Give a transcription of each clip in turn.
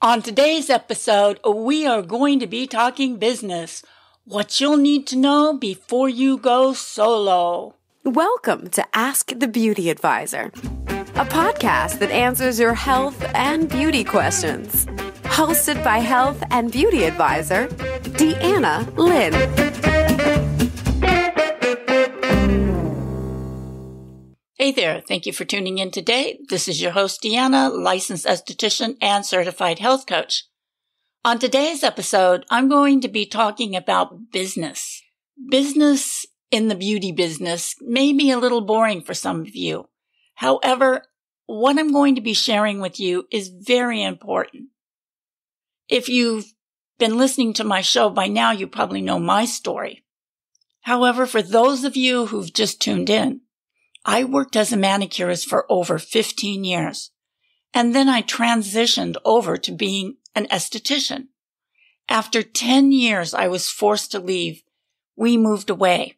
On today's episode, we are going to be talking business. What you'll need to know before you go solo. Welcome to Ask the Beauty Advisor, a podcast that answers your health and beauty questions. Hosted by health and beauty advisor, Deanna Lynn. Hey there, thank you for tuning in today. This is your host, Deanna, licensed esthetician and certified health coach. On today's episode, I'm going to be talking about business. Business in the beauty business may be a little boring for some of you. However, what I'm going to be sharing with you is very important. If you've been listening to my show by now, you probably know my story. However, for those of you who've just tuned in, I worked as a manicurist for over 15 years, and then I transitioned over to being an esthetician. After 10 years, I was forced to leave. We moved away.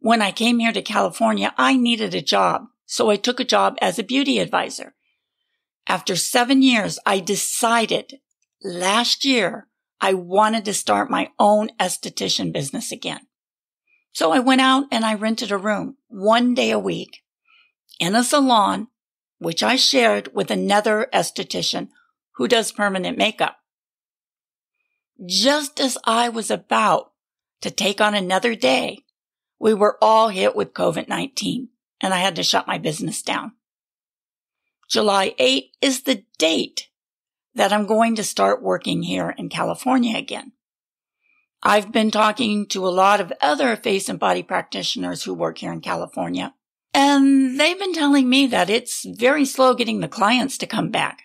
When I came here to California, I needed a job, so I took a job as a beauty advisor. After 7 years, I decided last year I wanted to start my own esthetician business again. So I went out and I rented a room 1 day a week in a salon, which I shared with another esthetician who does permanent makeup. Just as I was about to take on another day, we were all hit with COVID-19 and I had to shut my business down. July 8th is the date that I'm going to start working here in California again. I've been talking to a lot of other face and body practitioners who work here in California, and they've been telling me that it's very slow getting the clients to come back.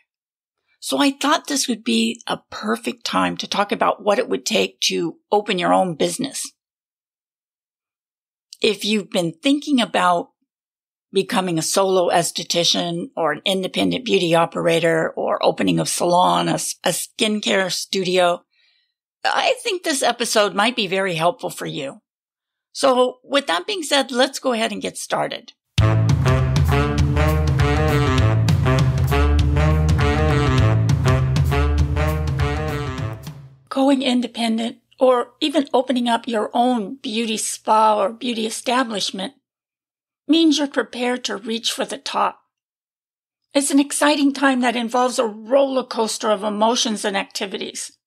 So I thought this would be a perfect time to talk about what it would take to open your own business. If you've been thinking about becoming a solo esthetician or an independent beauty operator or opening a salon, a skincare studio, I think this episode might be very helpful for you. So with that being said, let's go ahead and get started. Going independent or even opening up your own beauty spa or beauty establishment means you're prepared to reach for the top. It's an exciting time that involves a roller coaster of emotions and activities.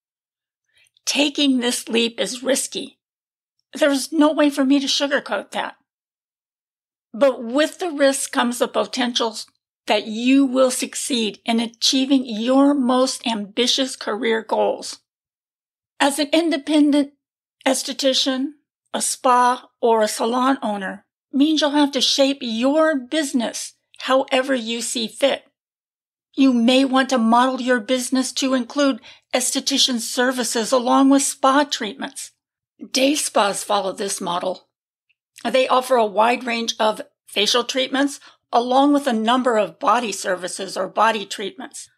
Taking this leap is risky. There's no way for me to sugarcoat that. But with the risk comes the potential that you will succeed in achieving your most ambitious career goals. As an independent esthetician, a spa, or a salon owner means you'll have to shape your business however you see fit. You may want to model your business to include esthetician services along with spa treatments. Day spas follow this model. They offer a wide range of facial treatments along with a number of body services or body treatments.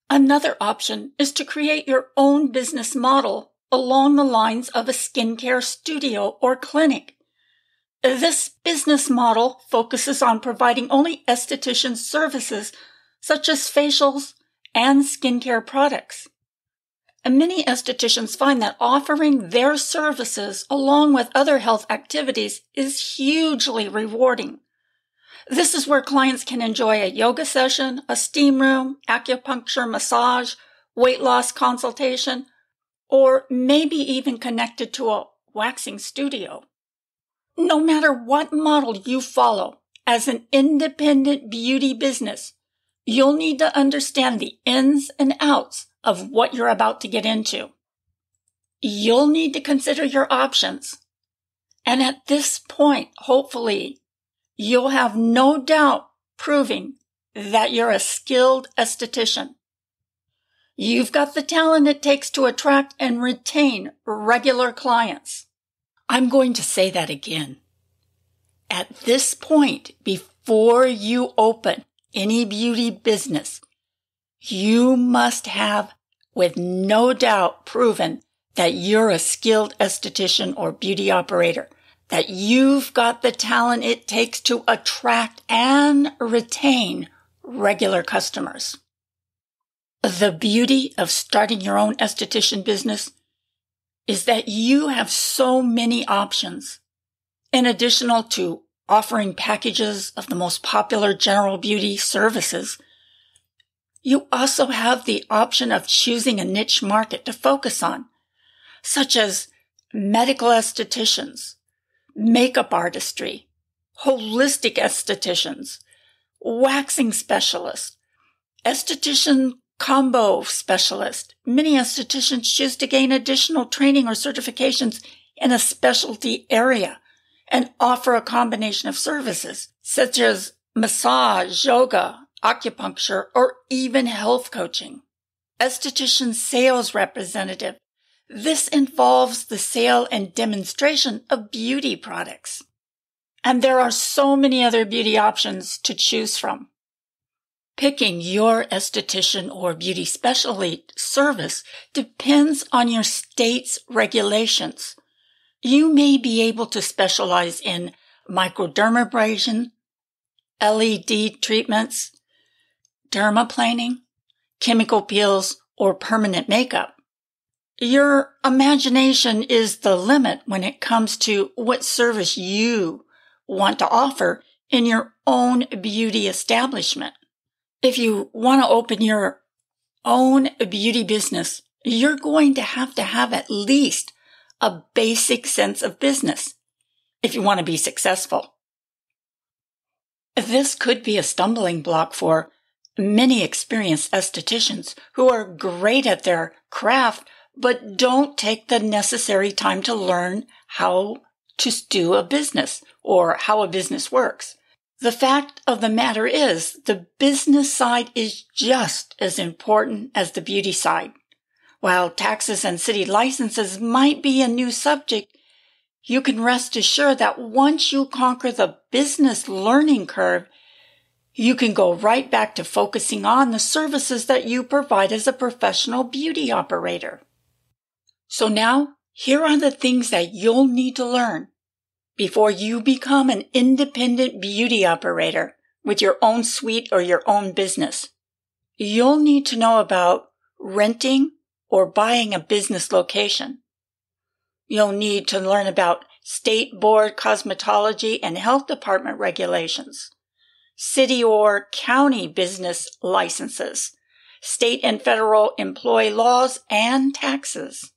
Another option is to create your own business model along the lines of a skincare studio or clinic. This business model focuses on providing only esthetician services such as facials and skincare products. And many estheticians find that offering their services along with other health activities is hugely rewarding. This is where clients can enjoy a yoga session, a steam room, acupuncture, massage, weight loss consultation, or maybe even connected to a waxing studio. No matter what model you follow as an independent beauty business, you'll need to understand the ins and outs of what you're about to get into. You'll need to consider your options. And at this point, hopefully, you'll have no doubt proving that you're a skilled esthetician. You've got the talent it takes to attract and retain regular clients. I'm going to say that again. At this point, before you open any beauty business, you must have, with no doubt, proven that you're a skilled esthetician or beauty operator, that you've got the talent it takes to attract and retain regular customers. The beauty of starting your own esthetician business is that you have so many options. In addition to offering packages of the most popular general beauty services, you also have the option of choosing a niche market to focus on, such as medical estheticians, makeup artistry, holistic estheticians, waxing specialists, esthetician combo specialist. Many estheticians choose to gain additional training or certifications in a specialty area and offer a combination of services such as massage, yoga, acupuncture, or even health coaching. Esthetician sales representative. This involves the sale and demonstration of beauty products. And there are so many other beauty options to choose from. Picking your esthetician or beauty specialty service depends on your state's regulations. You may be able to specialize in microdermabrasion, LED treatments, dermaplaning, chemical peels, or permanent makeup. Your imagination is the limit when it comes to what service you want to offer in your own beauty establishment. If you want to open your own beauty business, you're going to have at least a basic sense of business if you want to be successful. This could be a stumbling block for many experienced estheticians who are great at their craft but don't take the necessary time to learn how to do a business or how a business works. The fact of the matter is, the business side is just as important as the beauty side. While taxes and city licenses might be a new subject, you can rest assured that once you conquer the business learning curve, you can go right back to focusing on the services that you provide as a professional beauty operator. So now, here are the things that you'll need to learn before you become an independent beauty operator with your own suite or your own business. You'll need to know about renting or buying a business location. You'll need to learn about state board cosmetology and health department regulations, city or county business licenses, state and federal employee laws, and taxes.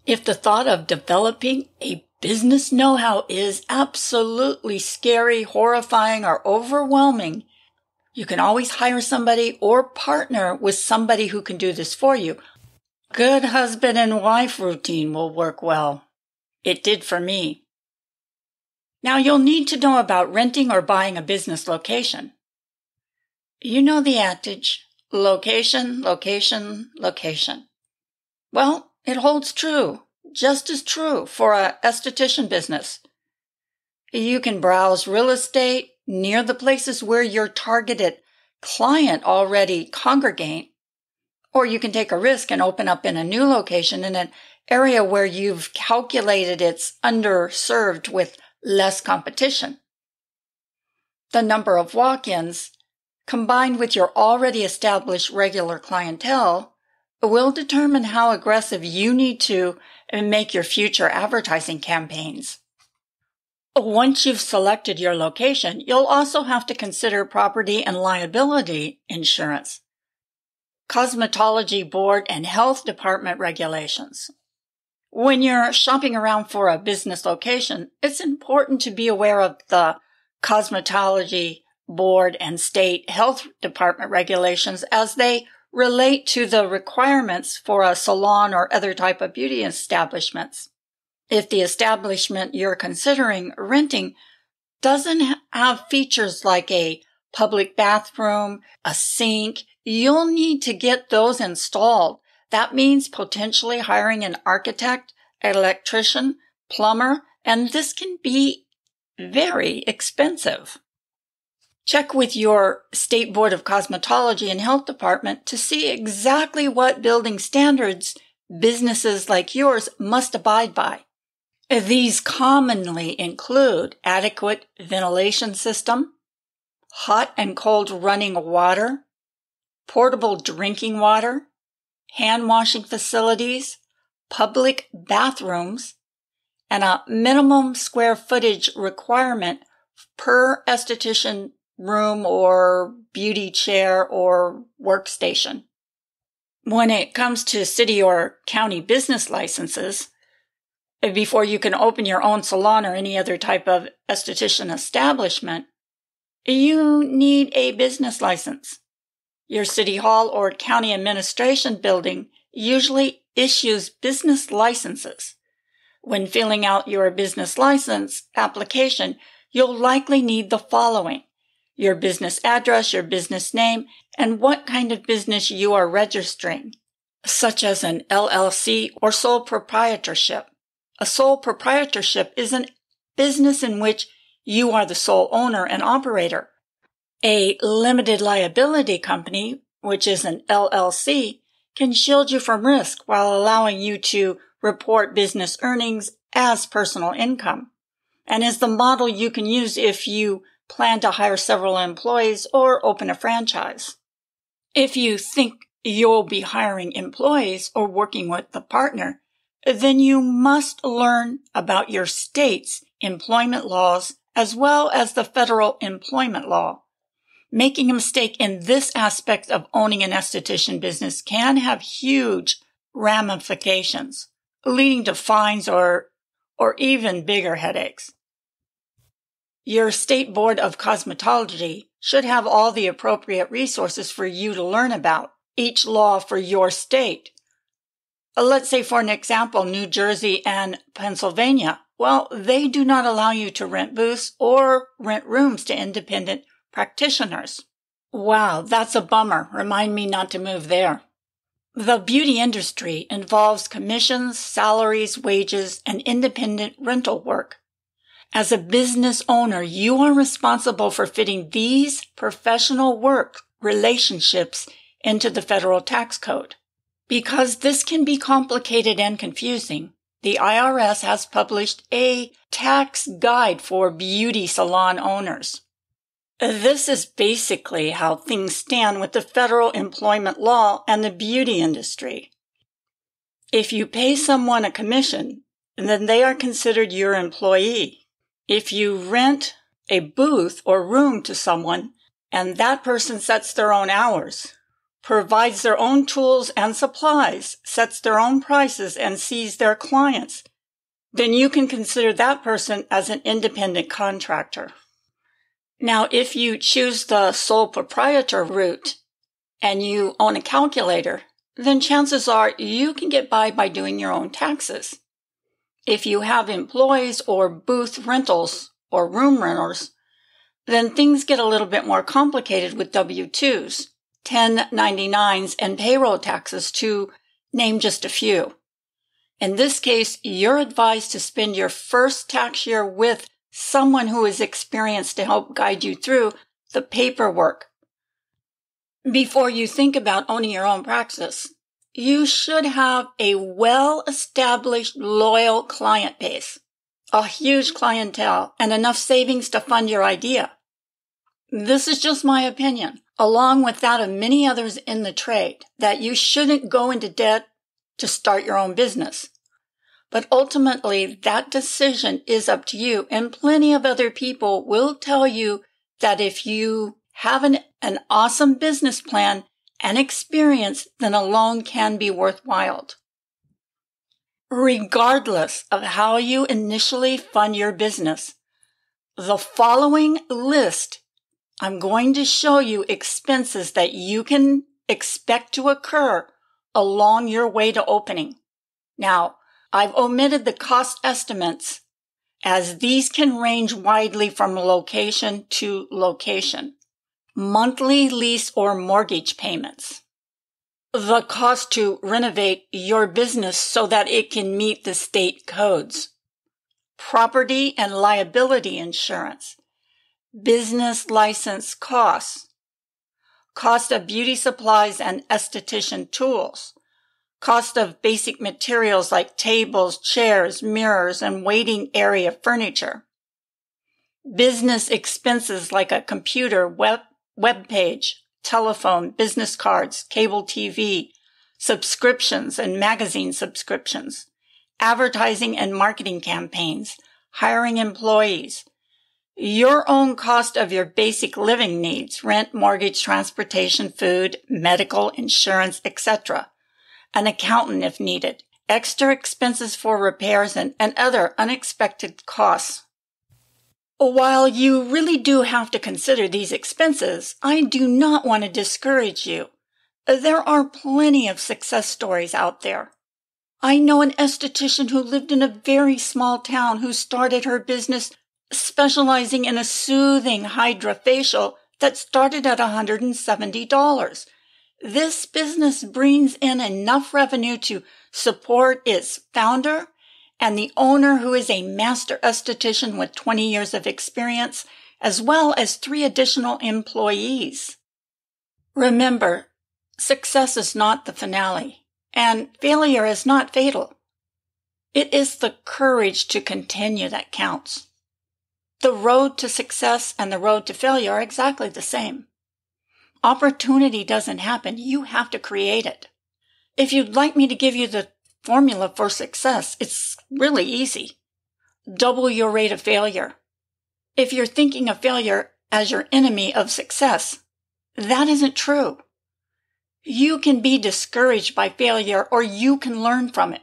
If the thought of developing a business know-how is absolutely scary, horrifying, or overwhelming, you can always hire somebody or partner with somebody who can do this for you. Good husband and wife routine will work well. It did for me. Now you'll need to know about renting or buying a business location. You know the adage, location, location, location. Well, it holds true, just as true for an esthetician business. You can browse real estate near the places where your targeted client already congregate, or you can take a risk and open up in a new location in an area where you've calculated it's underserved with less competition. The number of walk-ins, combined with your already established regular clientele, will determine how aggressive you need to make your future advertising campaigns. Once you've selected your location, you'll also have to consider property and liability insurance, cosmetology board and health department regulations. When you're shopping around for a business location, it's important to be aware of the cosmetology board and state health department regulations as they relate to the requirements for a salon or other type of beauty establishments. If the establishment you're considering renting doesn't have features like a public bathroom, a sink, you'll need to get those installed. That means potentially hiring an architect, an electrician, plumber, and this can be very expensive. Check with your State Board of Cosmetology and Health Department to see exactly what building standards businesses like yours must abide by. These commonly include adequate ventilation system, hot and cold running water, portable drinking water, hand washing facilities, public bathrooms, and a minimum square footage requirement per esthetician room or beauty chair or workstation. When it comes to city or county business licenses, before you can open your own salon or any other type of esthetician establishment, you need a business license. Your city hall or county administration building usually issues business licenses. When filling out your business license application, you'll likely need the following: your business address, your business name, and what kind of business you are registering, such as an LLC or sole proprietorship. A sole proprietorship is a business in which you are the sole owner and operator. A limited liability company, which is an LLC, can shield you from risk while allowing you to report business earnings as personal income, and is the model you can use if you plan to hire several employees or open a franchise. If you think you'll be hiring employees or working with a partner, then you must learn about your state's employment laws as well as the federal employment law. Making a mistake in this aspect of owning an esthetician business can have huge ramifications, leading to fines or even bigger headaches. Your state board of cosmetology should have all the appropriate resources for you to learn about each law for your state. Let's say, for an example, New Jersey and Pennsylvania. Well, they do not allow you to rent booths or rent rooms to independent practitioners. Wow, that's a bummer. Remind me not to move there. The beauty industry involves commissions, salaries, wages, and independent rental work. As a business owner, you are responsible for fitting these professional work relationships into the federal tax code. Because this can be complicated and confusing, the IRS has published a tax guide for beauty salon owners. This is basically how things stand with the federal employment law and the beauty industry. If you pay someone a commission, then they are considered your employee. If you rent a booth or room to someone and that person sets their own hours, provides their own tools and supplies, sets their own prices, and sees their clients, then you can consider that person as an independent contractor. Now, if you choose the sole proprietor route and you own a calculator, then chances are you can get by doing your own taxes. If you have employees or booth rentals or room renters, then things get a little bit more complicated with W-2s, 1099s, and payroll taxes, to name just a few. In this case, you're advised to spend your first tax year with someone who is experienced to help guide you through the paperwork. Before you think about owning your own practice, you should have a well-established, loyal client base, a huge clientele, and enough savings to fund your idea. This is just my opinion, along with that of many others in the trade, that you shouldn't go into debt to start your own business. But ultimately, that decision is up to you, and plenty of other people will tell you that if you have an awesome business plan and experience, then a loan can be worthwhile. Regardless of how you initially fund your business, the following list, I'm going to show you expenses that you can expect to occur along your way to opening. Now, I've omitted the cost estimates, as these can range widely from location to location. Monthly lease or mortgage payments. The cost to renovate your business so that it can meet the state codes. Property and liability insurance. Business license costs. Cost of beauty supplies and esthetician tools. Cost of basic materials like tables, chairs, mirrors, and waiting area furniture. Business expenses like a computer, web page, telephone, business cards, cable TV, subscriptions and magazine subscriptions, advertising and marketing campaigns, hiring employees, your own cost of your basic living needs, rent, mortgage, transportation, food, medical, insurance, etc., an accountant if needed, extra expenses for repairs and other unexpected costs. While you really do have to consider these expenses, I do not want to discourage you. There are plenty of success stories out there. I know an esthetician who lived in a very small town who started her business specializing in a soothing hydrofacial that started at $170. This business brings in enough revenue to support its founder and the owner, who is a master esthetician with 20 years of experience, as well as 3 additional employees. Remember, success is not the finale, and failure is not fatal. It is the courage to continue that counts. The road to success and the road to failure are exactly the same. Opportunity doesn't happen. You have to create it. If you'd like me to give you the formula for success, it's really easy. Double your rate of failure. If you're thinking of failure as your enemy of success, that isn't true. You can be discouraged by failure, or you can learn from it.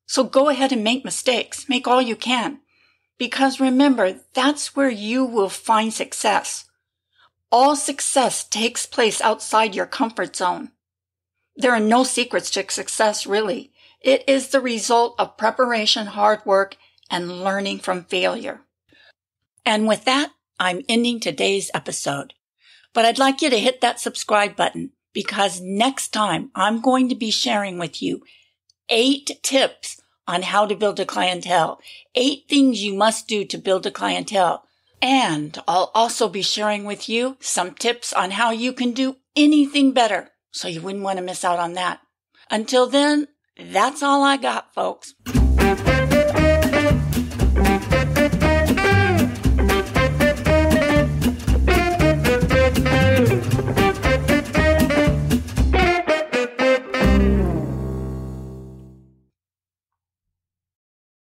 So go ahead and make mistakes. Make all you can. Because remember, that's where you will find success. All success takes place outside your comfort zone. There are no secrets to success, really. It is the result of preparation, hard work, and learning from failure. And with that, I'm ending today's episode. But I'd like you to hit that subscribe button, because next time I'm going to be sharing with you 8 tips on how to build a clientele, 8 things you must do to build a clientele. And I'll also be sharing with you some tips on how you can do anything better, so you wouldn't want to miss out on that. Until then, that's all I got, folks.